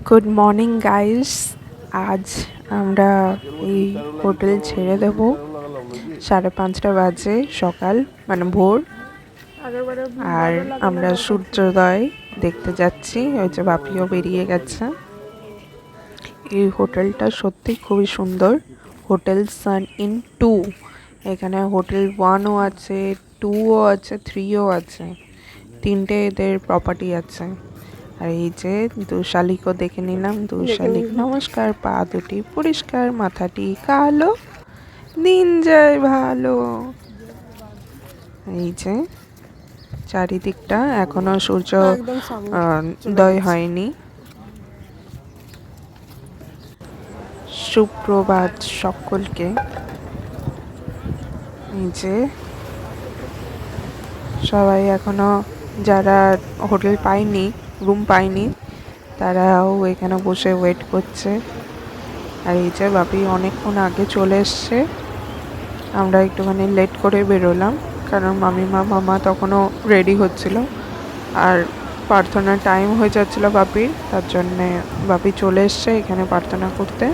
Good morning guys. আজ আমরা এই হোটেল ছেড়ে দেব 5:30 বাজে সকাল, মানে ভোর। আর আমরা সূর্যোদয় দেখতে যাচ্ছি। ওই যে বাপিও বেরিয়ে গেছে। এই হোটেলটা সত্যি খুবই সুন্দর। Hotel San in 2। এখানে হোটেল 1ও আছে, 2ও আছে, 3ও আছে। তিনটে এদের প্রপার্টি আছে। আর এই যে দু শালিকও দেখে নিলাম। দু শালিক নমস্কার, পা দুটি পরিষ্কার, মাথাটি কালো, দিন যায় ভালো। এই যে চারিদিকটা এখনো সূর্য উদয় হয়নি। সুপ্রভাত সকলকে। এই যে সবাই এখনো যারা হোটেল পায়নি, রুম পায়নি, তারাও এখানে বসে ওয়েট করছে। আর এই যে বাপি অনেকক্ষণ আগে চলে এসছে। আমরা একটুখানি লেট করে বেরোলাম, কারণ মামিমা মামা তখনও রেডি হচ্ছিল। আর প্রার্থনার টাইম হয়ে যাচ্ছিল বাপির, তার জন্যে বাপি চলে এসছে এখানে প্রার্থনা করতে।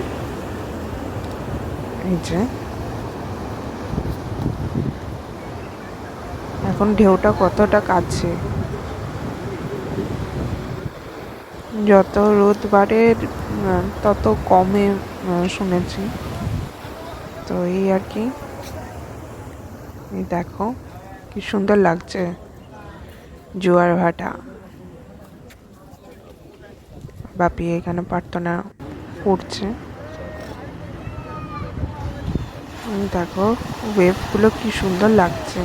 এই যে এখন ঢেউটা কতটা কাছে। যত রোদ বাড়ে তত কমে শুনেছি। তো এই আর কি। এই দেখো কি সুন্দর লাগছে জোয়ার ভাটা। বাপি এখানে প্রার্থনা করছে। দেখো ওয়েভগুলো কি সুন্দর লাগছে।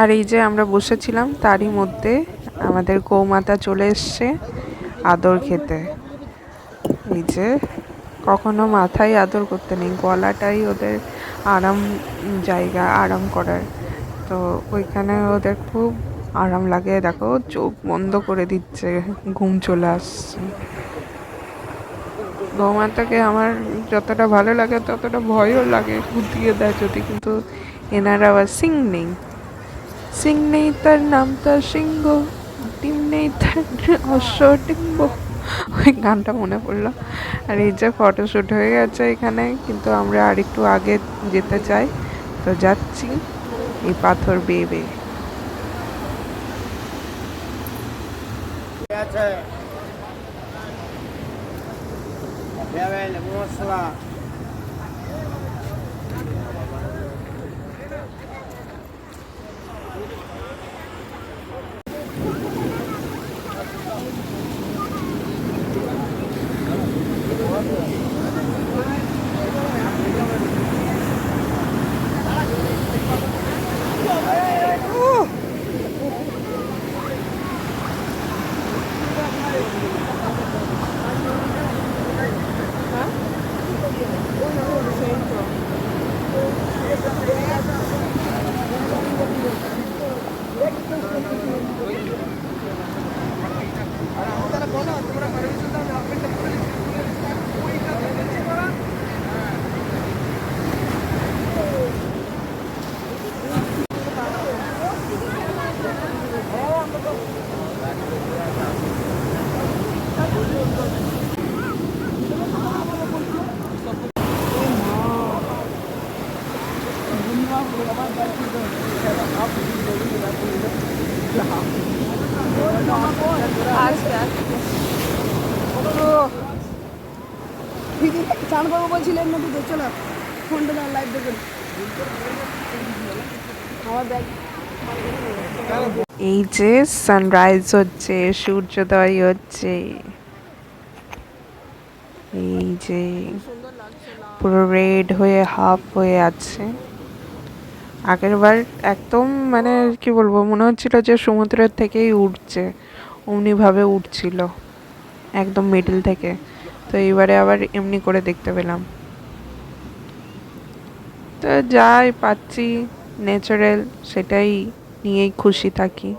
আর এই যে আমরা বসেছিলাম, তারই মধ্যে আমাদের গৌমাতা চলে এসছে আদর খেতে। এই যে কখনো মাথায় আদর করতে নেই, গলাটাই ওদের আরাম জায়গা, আরাম করার। তো ওইখানে ওদের খুব আরাম লাগে। দেখো চোখ বন্ধ করে দিচ্ছে, ঘুম চলে আসছে। গৌমাতাকে আমার যতটা ভালো লাগে ততটা ভয়ও লাগে, গুটিয়ে দেয় যদি। কিন্তু এনার আবার সিং নেই। সিং নেই তার নাম তার সিংহ, ডিম নেই তার অশ্ব ডিম্ব। ওই গানটা মনে পড়লো। আর এই যে ফটোশ্যুট হয়ে গেছে এখানে, কিন্তু আমরা আর একটু আগে যেতে চাই, তো যাচ্ছি এই পাথর বেয়ে বেয়ে। চানবাবু বলছিলেন নদীতে চলো ফোনটা লাইভ দেখুন। এই যে সানরাইজ হচ্ছে, সূর্যোদয় হচ্ছে। এই যে পুরো রেড হয়ে হাফ হয়ে আছে। আগের বার একদম মানে কি বলবো, মনে হচ্ছিল যে সমুদ্রের থেকেই উঠছে, অমনি ভাবে উঠছিল একদম মিডল থেকে। তো এইবারে আবার এমনি করে দেখতে পেলাম। তো যাই পাচ্ছি ন্যাচারাল, সেটাই নিয়েই খুশি থাকি।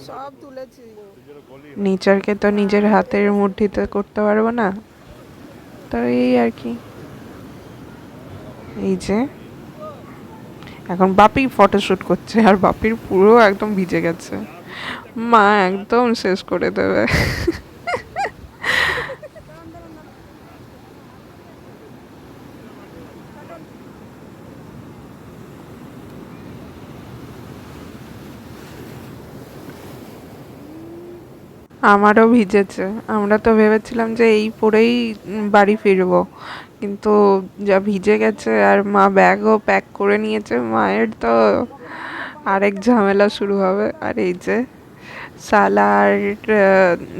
সব তুলেছি। নেচারকে তো নিজের হাতের মুঠিতে করতে পারবো না, তো এই আর কি। এই যে এখন বাপি ফটোশুট করছে, আর বাপির পুরো একদম ভিজে গেছে, মা একদম শেষ করে দেবে। আমারও ভিজেছে। আমরা তো ভেবেছিলাম যে এই পরেই বাড়ি ফিরবো, কিন্তু যা ভিজে গেছে, আর মা ব্যাগও প্যাক করে নিয়েছে, মায়ের তো আরেক ঝামেলা শুরু হবে। আর এই যে সালা আর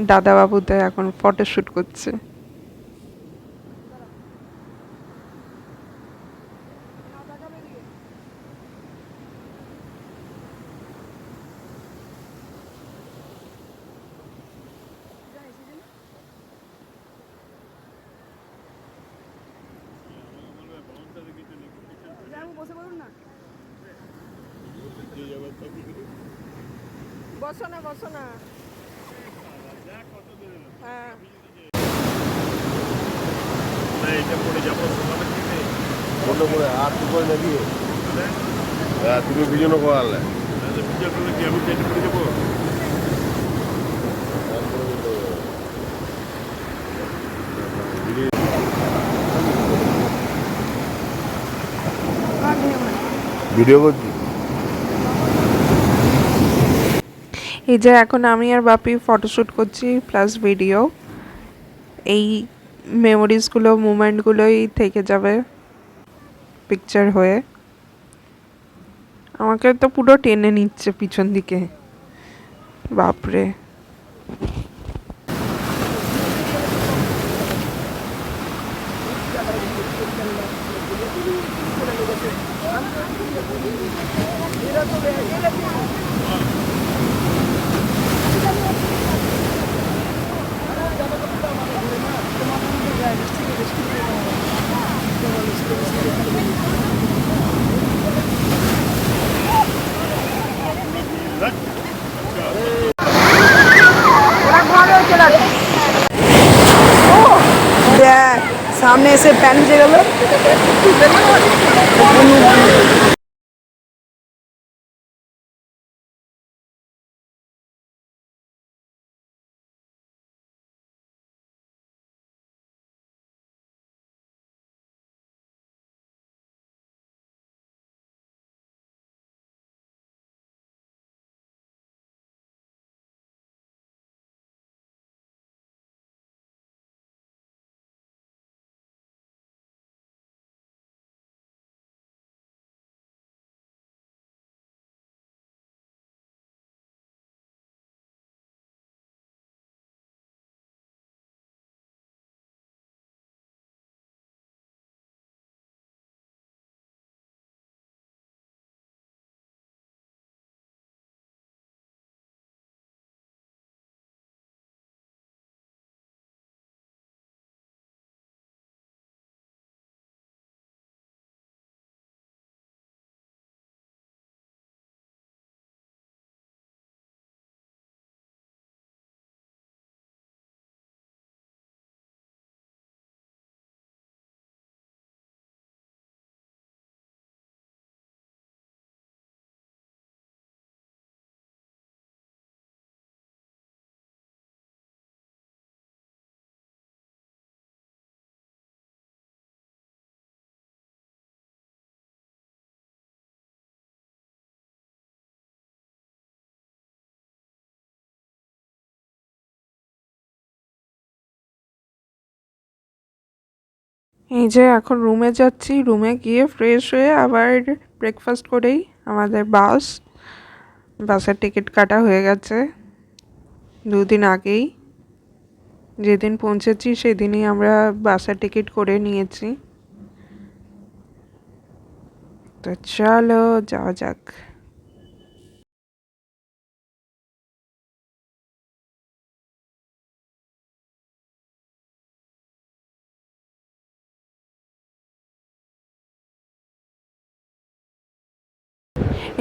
দাদা বাবুতে এখন ফটোশুট করছে। বসো না, বসো না। হ্যাঁ, আর তুই করে নাকি তুমি ভিজনো করালে ভিডিও করছি। এই যে এখন আমি আর বাপি ফটোশুট করছি প্লাস ভিডিও। এই মেমোরিজগুলো, মুমেন্টগুলোই থেকে যাবে পিকচার হয়ে। আমাকে তো পুরো টেনে নিচ্ছে পিছন দিকে, বাপরে। দেখ সামনে এসে প্যান ভিজে গেল। এই যে এখন রুমে যাচ্ছি, রুমে গিয়ে ফ্রেশ হয়ে আবার ব্রেকফাস্ট করেই আমাদের বাসের টিকিট কাটা হয়ে গেছে 2 দিন আগেই। যেদিন পৌঁছেছি সেদিনই আমরা বাসের টিকিট করে নিয়েছি। তো চলো যাওয়া যাক।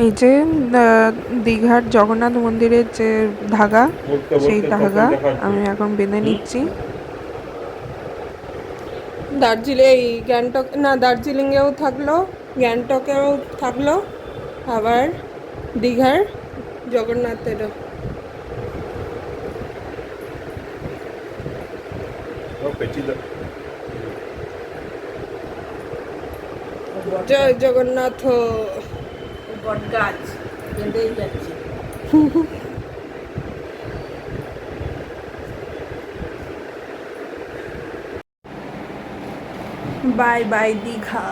এই যে দীঘার জগন্নাথ মন্দিরের যে ধাগা, সেই ধাগা আমি এখন বেঁধে নিচ্ছি। দার্জিলিং, এই গ্যাংটক না, দার্জিলিংয়েও থাকলো, গ্যাংটকেও থাকলো, আবার দীঘার জগন্নাথেরও। জয় জগন্নাথ। বট গাছ বেঁধেই যাচ্ছে। Bye bye Digha.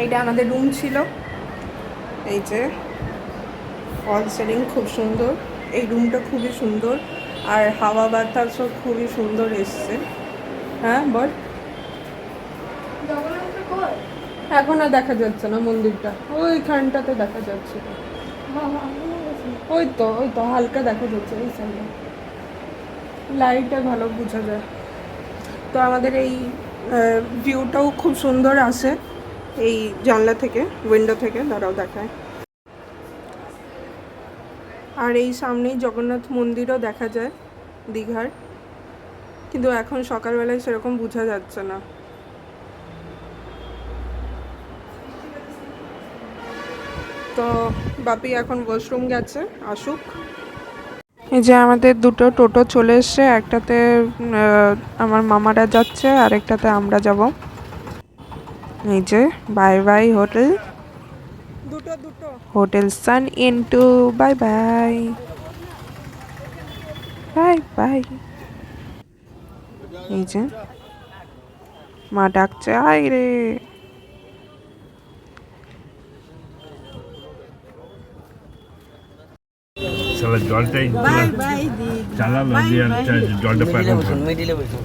এইটা আমাদের রুম ছিল। এই যে ফল সিলিং খুব সুন্দর, এই রুমটা খুবই সুন্দর, আর হাওয়া বাতাসও খুবই সুন্দর এসছে। হ্যাঁ বল। এখন আর দেখা যাচ্ছে না মন্দিরটা, ওইখানটাতে দেখা যাচ্ছে। ওই তো হালকা দেখা যাচ্ছে এই সাইডে, লাইটটা ভালো বোঝা যায়। তো আমাদের এই ভিউটাও খুব সুন্দর আসে এই জানলা থেকে, উইন্ডো থেকে, দাঁড়াও দেখায়। আর এই সামনেই জগন্নাথ মন্দিরও দেখা যায় দীঘার, কিন্তু এখন সকালবেলায় সেরকম বোঝা যাচ্ছে না। তো বাপি এখন ওয়াশরুম গেছে, আসুক। এই যে আমাদের দুটো টোটো চলে এসছে, একটাতে আমার মামারা যাচ্ছে আর একটাতে আমরা যাব। এই যে বাই বাই হোটেল, দুটো দুটো হোটেল সান into, bye bye bye bye. এই যে মা ডাকছে, আয় রে। শালা জলটাই বাই বাই দি চালালো দিয়ে জলটা পাকা মিডিলে বসো।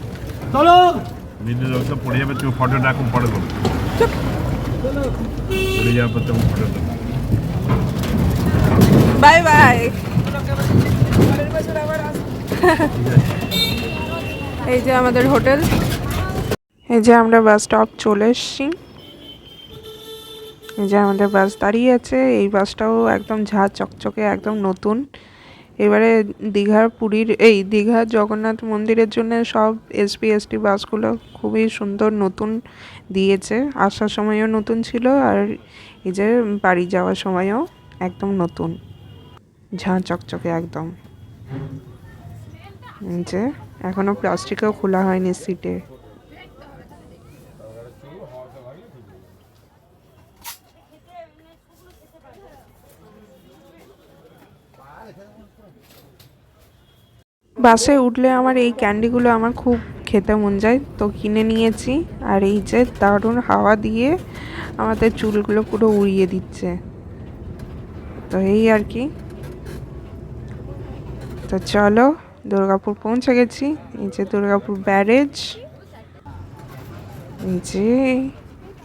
মিডিল তো পড়ে যাবে, তুমি ফটো রাখুন, পরে করো। পড়ে যাওয়ার পর তুমি ফটো দেবো। Bye bye. এই যে আমাদের হোটেল। এই যে আমরা বাস স্টপ চলে এসেছি। এই যে আমাদের বাস দাঁড়িয়ে আছে, এই বাসটাও একদম ঝাঁ চকচকে, একদম নতুন। এবারে দীঘার পুরীর এই দীঘার জগন্নাথ মন্দিরের জন্য সব এসপি এসটি বাসগুলো খুবই সুন্দর নতুন দিয়েছে। আসার সময়ও নতুন ছিল, আর এই যে বাড়ি যাওয়ার সময়ও একদম নতুন, ঝাঁ চকচকে একদম। এই যে এখনো প্লাস্টিকও খোলা হয়নি সিটে। বাসে উঠলে আমার এই ক্যান্ডিগুলো আমার খুব খেতে মন যায়, তো কিনে নিয়েছি। আর এই যে দারুণ হাওয়া দিয়ে আমাদের চুলগুলো পুরো উড়িয়ে দিচ্ছে। তো এই আর কি। তো চলো, দুর্গাপুর পৌঁছে গেছি। এই যে দুর্গাপুর ব্যারেজ। এই যে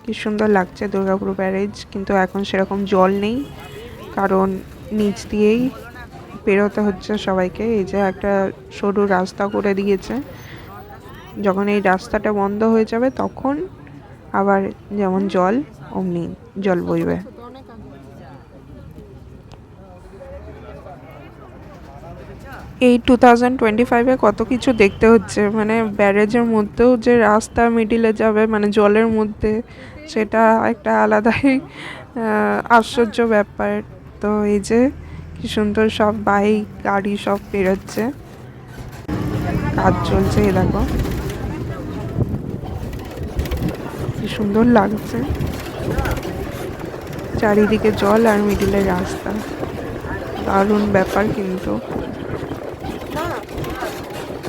কি সুন্দর লাগছে দুর্গাপুর ব্যারেজ, কিন্তু এখন সেরকম জল নেই, কারণ নিচ দিয়েই পেরোতে হচ্ছে সবাইকে। এই যে একটা সরু রাস্তা করে দিয়েছে, যখন এই রাস্তাটা বন্ধ হয়ে যাবে তখন আবার যেমন জল অমনি জল বইবে। এই 2025-এ কত কিছু দেখতে হচ্ছে, মানে ব্যারেজের মধ্যেও যে রাস্তা মিডিলে যাবে, মানে জলের মধ্যে, সেটা একটা আলাদাই আশ্চর্য ব্যাপার। তো এই যে কি সুন্দর সব বাইক গাড়ি সব বেরোচ্ছে, কাজ চলছে। এই দেখো কি সুন্দর লাগছে, চারিদিকে জল আর মিডিলের রাস্তা, দারুণ ব্যাপার। কিন্তু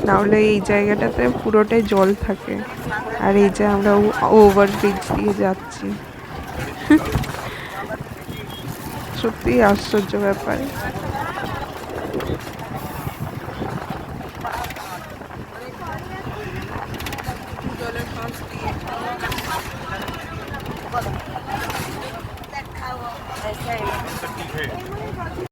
নাহলে এই জায়গাটাতে পুরোটাই জল থাকে। আর এই যে আমরা ওভারব্রিজ দিয়ে যাচ্ছি, সত্যি আশ্চর্য ব্যাপার।